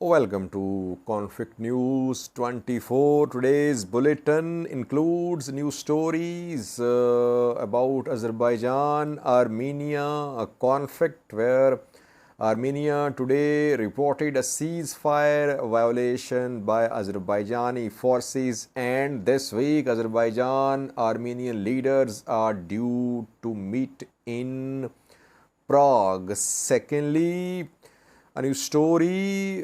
Welcome to Conflict News 24. Today's bulletin includes news stories about Azerbaijan, Armenia, a conflict where Armenia today reported a ceasefire violation by Azerbaijani forces, and this week Azerbaijan Armenian leaders are due to meet in Prague. Secondly, a new story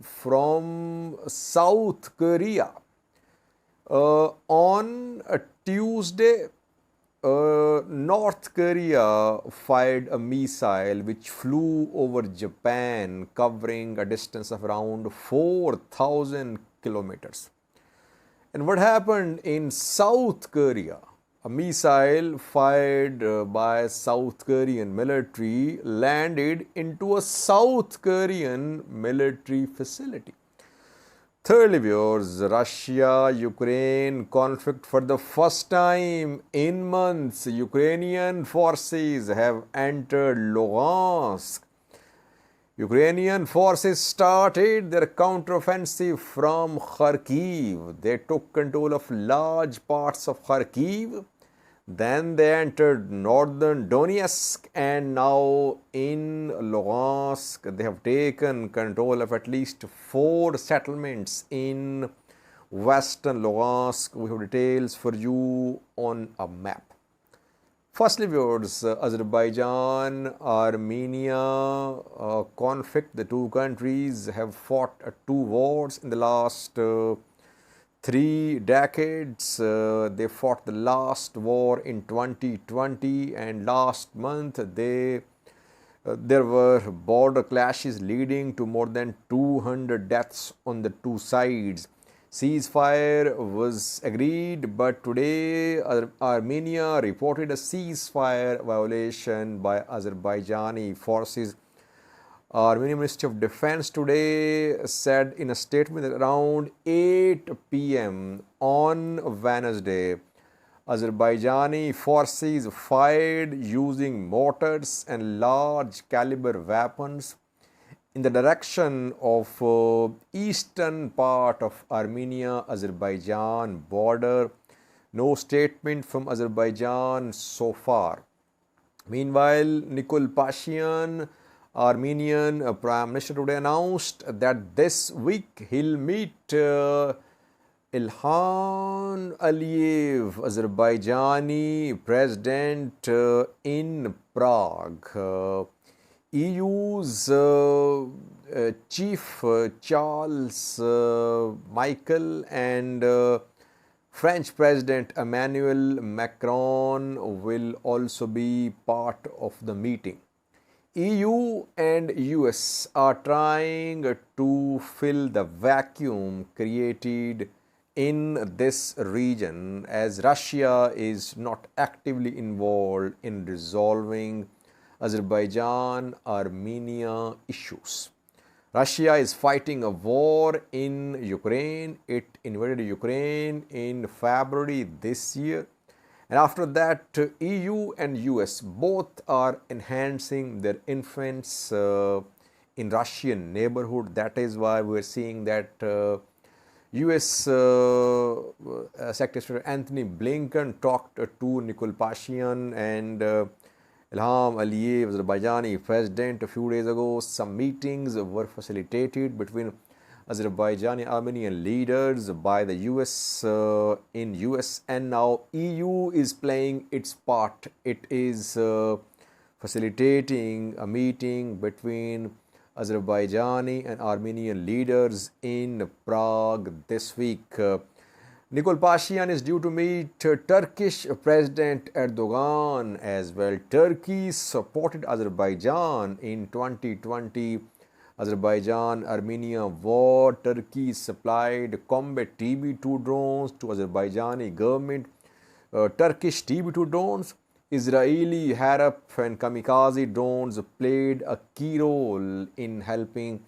from South Korea. On a Tuesday, North Korea fired a missile which flew over Japan, covering a distance of around 4,000 kilometers. And what happened in South Korea? A missile fired by South Korean military landed into a South Korean military facility. Thirdly, viewers, Russia-Ukraine conflict. For the first time in months, Ukrainian forces have entered Luhansk. Ukrainian forces started their counteroffensive from Kharkiv. They took control of large parts of Kharkiv. Then they entered northern Donetsk, and now in Luhansk they have taken control of at least 4 settlements in western Luhansk. We have details for you on a map. Firstly, viewers, Azerbaijan, Armenia conflict. The two countries have fought 2 wars in the last 3 decades. They fought the last war in 2020, and last month there were border clashes leading to more than 200 deaths on the 2 sides. Ceasefire was agreed, but today Armenia reported a ceasefire violation by Azerbaijani forces. Armenian Ministry of Defense today said in a statement that around 8 p.m. on Wednesday, Azerbaijani forces fired using mortars and large caliber weapons in the direction of eastern part of Armenia-Azerbaijan border. No statement from Azerbaijan so far. Meanwhile, Nikol Pashinyan, Armenian Prime Minister, today announced that this week he'll meet Ilham Aliyev, Azerbaijani President, in Prague. EU's Chief Charles Michel and French President Emmanuel Macron will also be part of the meeting. EU and US are trying to fill the vacuum created in this region, as Russia is not actively involved in resolving Azerbaijan-Armenia issues. Russia is fighting a war in Ukraine. It invaded Ukraine in February this year. And after that, EU and US both are enhancing their influence in Russian neighborhood. That is why we are seeing that US Secretary Anthony Blinken talked to Nikol Pashinyan and Ilham Aliyev, Azerbaijani president, a few days ago. Some meetings were facilitated between Azerbaijani Armenian leaders by the US in US, and now EU is playing its part. It is facilitating a meeting between Azerbaijani and Armenian leaders in Prague this week. Nikol Pashinyan is due to meet Turkish President Erdogan as well. Turkey supported Azerbaijan in 2020 Azerbaijan-Armenia war. Turkey supplied combat TB2 drones to Azerbaijani government. Turkish TB2 drones, Israeli Harap and kamikaze drones played a key role in helping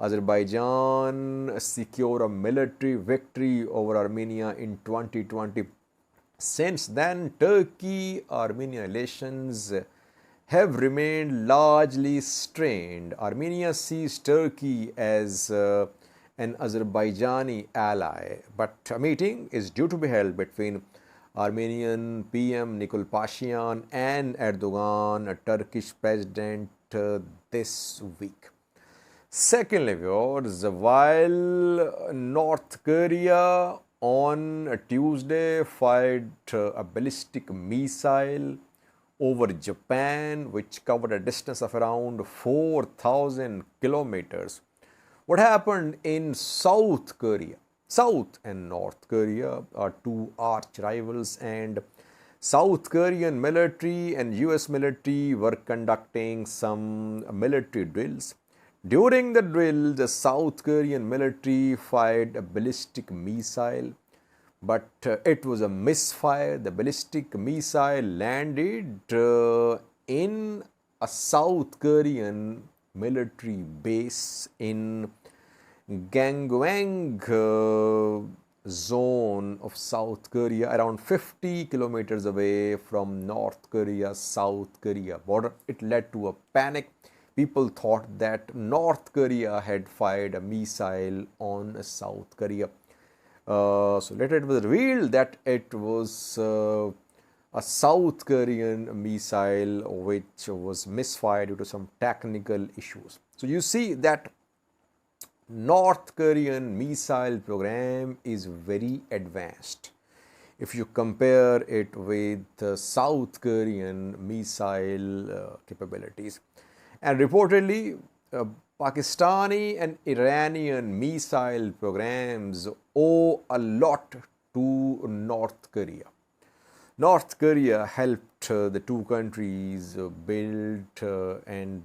Azerbaijan secure a military victory over Armenia in 2020. Since then, Turkey-Armenia relations have remained largely strained. Armenia sees Turkey as an Azerbaijani ally, but a meeting is due to be held between Armenian PM Nikol Pashinyan and Erdogan, a Turkish president, this week. Secondly, viewers, while North Korea on Tuesday fired a ballistic missile over Japan, which covered a distance of around 4,000 kilometers. What happened in South Korea? South and North Korea are two arch rivals, and South Korean military and US military were conducting some military drills. During the drill, the South Korean military fired a ballistic missile, but it was a misfire. The ballistic missile landed in a South Korean military base in Gangwang zone of South Korea, around 50 kilometers away from North Korea, South Korea border. It led to a panic. People thought that North Korea had fired a missile on South Korea. So later it was revealed that it was a South Korean missile which was misfired due to some technical issues. So you see that North Korean missile program is very advanced if you compare it with South Korean missile capabilities. And reportedly, Pakistani and Iranian missile programs owe a lot to North Korea. North Korea helped the two countries build and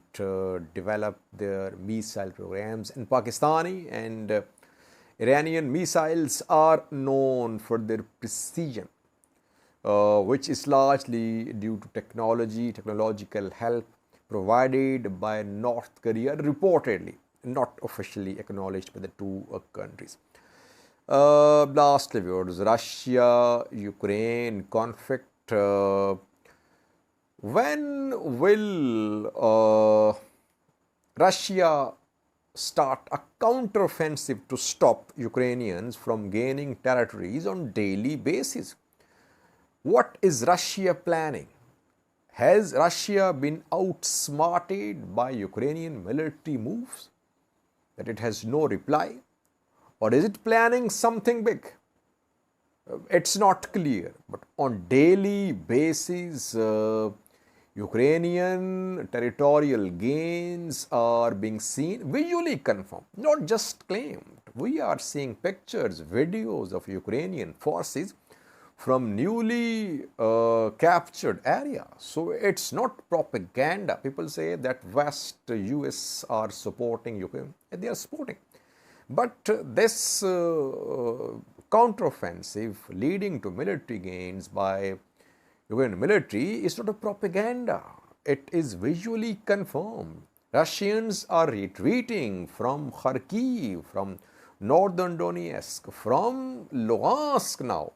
develop their missile programs, and Pakistani and Iranian missiles are known for their precision, which is largely due to technological help provided by North Korea, reportedly, not officially acknowledged by the two countries. Lastly, viewers, Russia-Ukraine conflict. When will Russia start a counteroffensive to stop Ukrainians from gaining territories on daily basis? What is Russia planning? Has Russia been outsmarted by Ukrainian military moves that it has no reply? Or is it planning something big? It's not clear, but on daily basis, Ukrainian territorial gains are being seen, visually confirmed, not just claimed. We are seeing pictures, videos of Ukrainian forces from newly captured areas. So it's not propaganda. People say that West, US are supporting Ukraine. They are supporting. But this counteroffensive leading to military gains by Ukrainian military is not a propaganda. It is visually confirmed. Russians are retreating from Kharkiv, from northern Donetsk, from Luhansk now.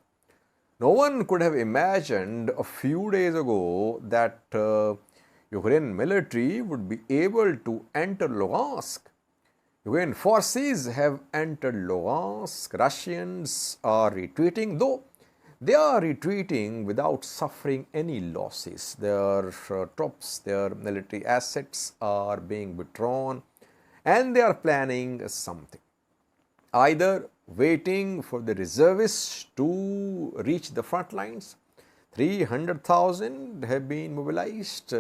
No one could have imagined a few days ago that Ukrainian military would be able to enter Luhansk. Ukrainian forces have entered Luhansk. Russians are retreating, though they are retreating without suffering any losses. Their troops, their military assets are being withdrawn, and they are planning something. Either waiting for the reservists to reach the front lines. 300,000 have been mobilized,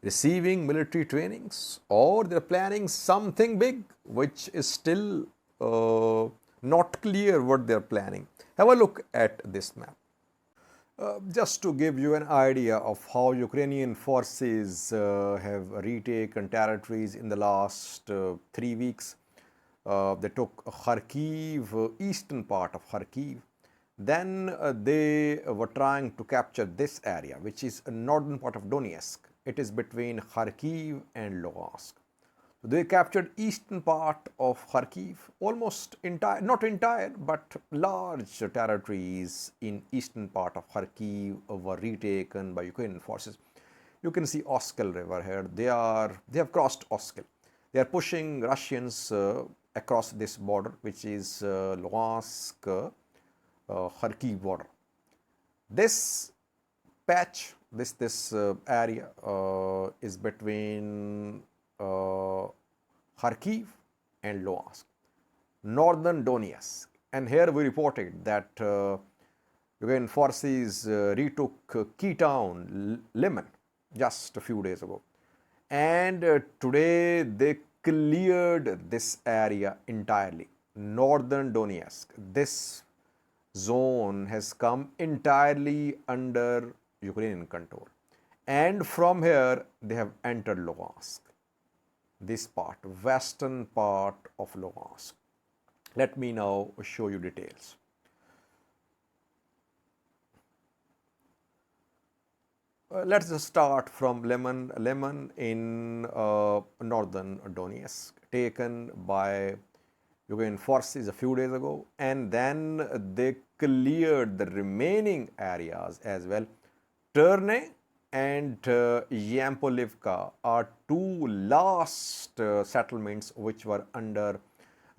receiving military trainings, or they're planning something big, which is still not clear what they're planning. Have a look at this map. Just to give you an idea of how Ukrainian forces have retaken territories in the last 3 weeks. They took Kharkiv, eastern part of Kharkiv. Then they were trying to capture this area, which is a northern part of Donetsk. It is between Kharkiv and Luhansk. They captured eastern part of Kharkiv, almost entire, not entire, but large territories in eastern part of Kharkiv were retaken by Ukrainian forces. You can see Oskil River here. They have crossed Oskil. They are pushing Russians across this border, which is Luhansk Kharkiv border. This patch, this area is between Kharkiv and Luhansk, northern Donetsk. And here we reported that Ukrainian forces retook key town Liman just a few days ago. And today they cleared this area entirely, northern Donetsk. This zone has come entirely under Ukrainian control. And from here they have entered Luhansk, this part, western part of Luhansk. Let me now show you details. Let's just start from Liman. Liman in northern Donetsk, taken by Ukrainian forces a few days ago, and then they cleared the remaining areas as well. Terne and Yampolivka are two last settlements which were under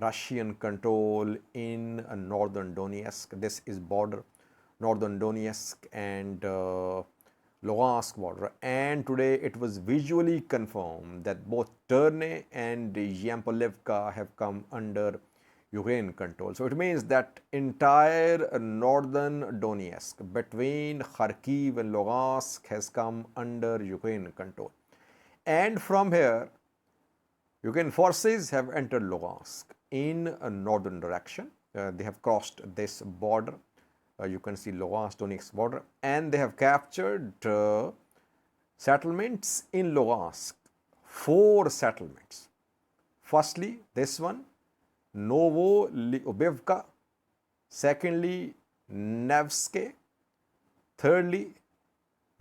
Russian control in northern Donetsk. This is border, northern Donetsk and Luhansk border. And today it was visually confirmed that both Terne and Yampolivka have come under Ukrainian control. So it means that entire northern Donetsk between Kharkiv and Luhansk has come under Ukrainian control. And from here, Ukrainian forces have entered Luhansk in a northern direction. They have crossed this border. You can see Luhansk-Donetsk border, and they have captured settlements in Luhansk, 4 settlements. Firstly, this one, Novo-Lyubivka. Secondly, Nevske. Thirdly,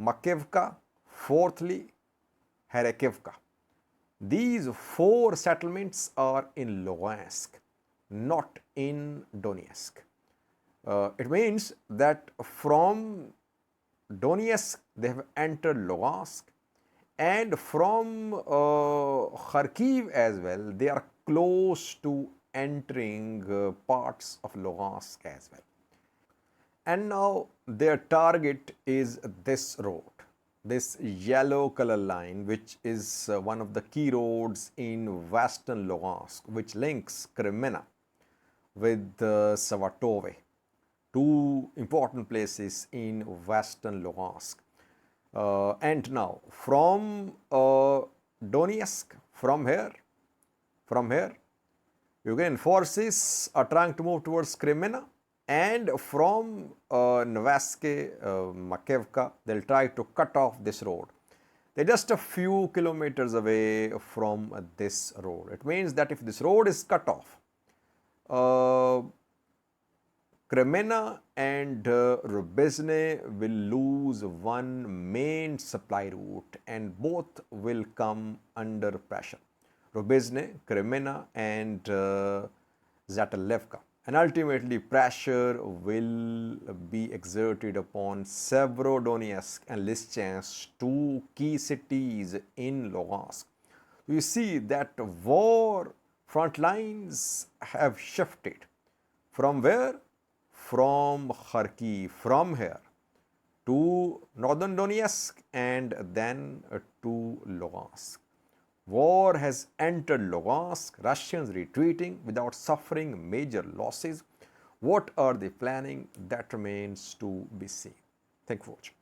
Makivka. Fourthly, Herekivka. These 4 settlements are in Luhansk, not in Donetsk. It means that from Donetsk they have entered Luhansk, and from Kharkiv as well they are close to entering parts of Luhansk as well. And now their target is this road, this yellow color line, which is one of the key roads in western Luhansk, which links Kremenna with Savatove, 2 important places in western Luhansk. And now from Donetsk, from here, Ukrainian forces are trying to move towards Kremenna, and from Nevske, Makivka, they'll try to cut off this road. They're just a few kilometers away from this road. It means that if this road is cut off, Kremenna and Rubizne will lose one main supply route, and both will come under pressure. Rubizne, Kremenna and Zatalevka. And ultimately pressure will be exerted upon Severodonetsk and Lysychansk, 2 key cities in Luhansk. You see that war front lines have shifted. From where? From Kharkiv, from here to northern Donetsk and then to Luhansk. War has entered Luhansk, Russians retreating without suffering major losses. What are they planning? That remains to be seen. Thank you for watching.